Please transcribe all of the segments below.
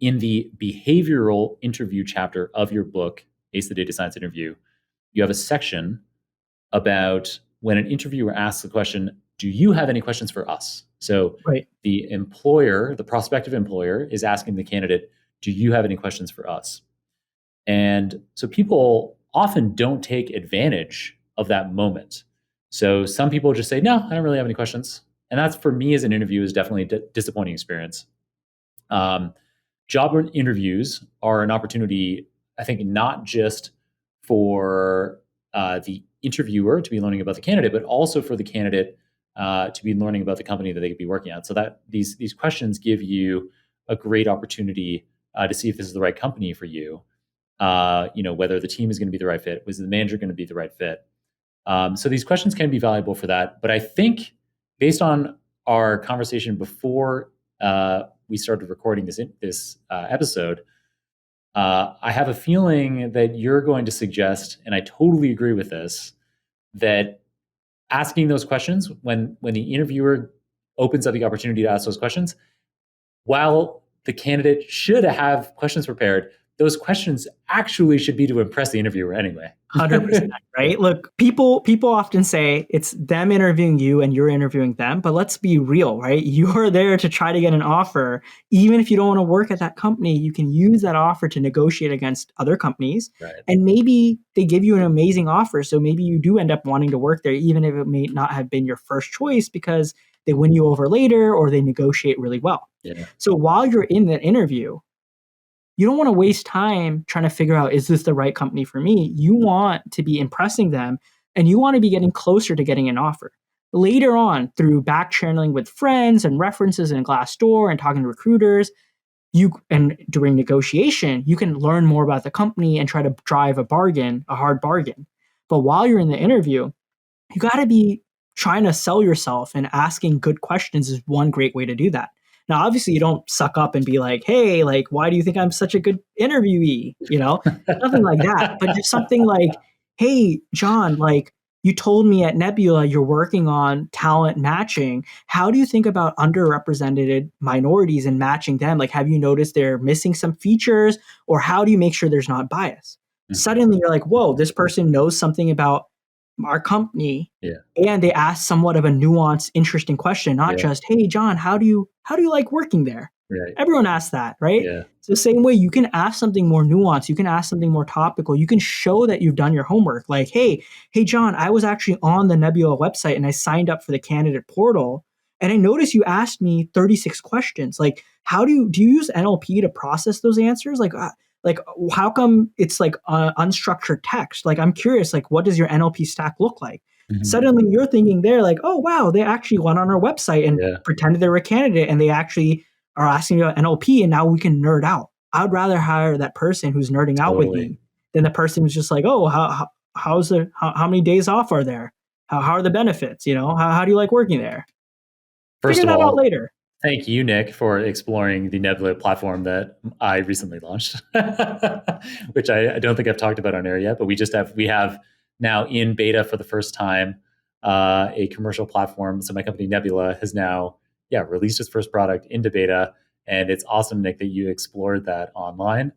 in the behavioral interview chapter of your book, Ace the Data Science Interview, you have a section about when an interviewer asks the question, do you have any questions for us? So Right. the employer, the prospective employer, is asking the candidate, do you have any questions for us? And so people often don't take advantage of that moment. So some people just say, no, I don't really have any questions. And that's, for me as an interview, is definitely a disappointing experience. Job interviews are an opportunity, I think, not just for the interviewer to be learning about the candidate, but also for the candidate to be learning about the company that they could be working at. So that these questions give you a great opportunity to see if this is the right company for you. Whether the team is going to be the right fit, was the manager going to be the right fit? So these questions can be valuable for that. But I think, based on our conversation before we started recording this episode, I have a feeling that you're going to suggest, and I totally agree with this, that asking those questions when the interviewer opens up the opportunity to ask those questions, while the candidate should have questions prepared, those questions actually should be to impress the interviewer anyway. 100%, right? Look, people often say it's them interviewing you and you're interviewing them, but let's be real, right? You're there to try to get an offer. Even if you don't want to work at that company, you can use that offer to negotiate against other companies. Right. And maybe they give you an amazing offer. So maybe you do end up wanting to work there, even if it may not have been your first choice, because they win you over later or they negotiate really well. Yeah. So while you're in that interview, you don't want to waste time trying to figure out, is this the right company for me? You want to be impressing them, and you want to be getting closer to getting an offer. Later on, through back channeling with friends and references and Glassdoor and talking to recruiters, and during negotiation, you can learn more about the company and try to drive a hard bargain. But while you're in the interview, you got to be trying to sell yourself, and asking good questions is one great way to do that. Now, obviously, you don't suck up and be like, hey, like, why do you think I'm such a good interviewee? Nothing like that. But just something like, hey, John, like, you told me at Nebula you're working on talent matching. How do you think about underrepresented minorities and matching them? Like, have you noticed they're missing some features? Or how do you make sure there's not bias? Mm-hmm. Suddenly, you're like, whoa, this person knows something about our company, and they ask somewhat of a nuanced, interesting question, not just, hey, John, how do you like working there? Right. Everyone asks that, right? Yeah. It's the same way. You can ask something more nuanced. You can ask something more topical. You can show that you've done your homework. Like, hey, John, I was actually on the Nebula website and I signed up for the candidate portal, and I noticed you asked me 36 questions. Like, how do you use NLP to process those answers? Like, how come it's like unstructured text? Like, I'm curious, like, what does your NLP stack look like? Mm-hmm. Suddenly you're thinking there like, oh, wow, they actually went on our website and pretended they were a candidate, and they actually are asking you about NLP, and now we can nerd out. I would rather hire that person who's nerding out with me than the person who's just like, oh, how many days off are there? How are the benefits? How do you like working there? First Figure of that all, out later. Thank you, Nick, for exploring the Nebula platform that I recently launched, which I don't think I've talked about on air yet, but we have now in beta for the first time a commercial platform. So my company Nebula has now released its first product into beta, and it's awesome, Nick, that you explored that online.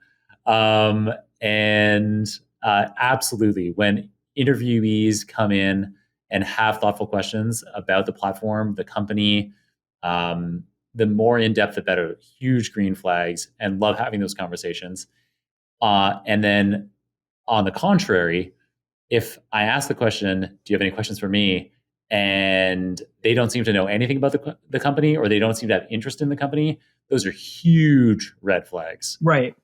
Absolutely, when interviewees come in and have thoughtful questions about the platform, the company, the more in-depth, the better. Huge green flags, and love having those conversations. And then on the contrary, if I ask the question, do you have any questions for me? And they don't seem to know anything about the company, or they don't seem to have interest in the company, those are huge red flags. Right.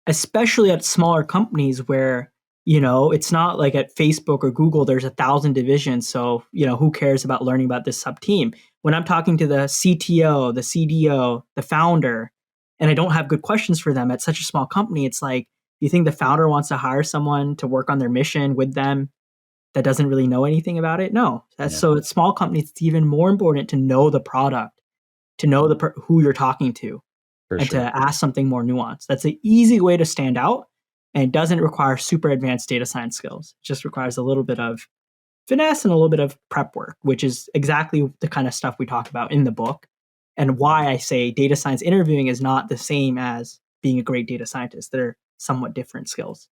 Especially at smaller companies where, it's not like at Facebook or Google, there's 1,000 divisions. So, who cares about learning about this sub team? When I'm talking to the CTO, the CDO, the founder, and I don't have good questions for them at such a small company, it's like, do you think the founder wants to hire someone to work on their mission with them that doesn't really know anything about it? No. So at small companies, it's even more important to know the product, to know who you're talking to, to ask something more nuanced. That's an easy way to stand out, and it doesn't require super advanced data science skills. It just requires a little bit of finesse and a little bit of prep work, which is exactly the kind of stuff we talk about in the book, and why I say data science interviewing is not the same as being a great data scientist. They're somewhat different skills.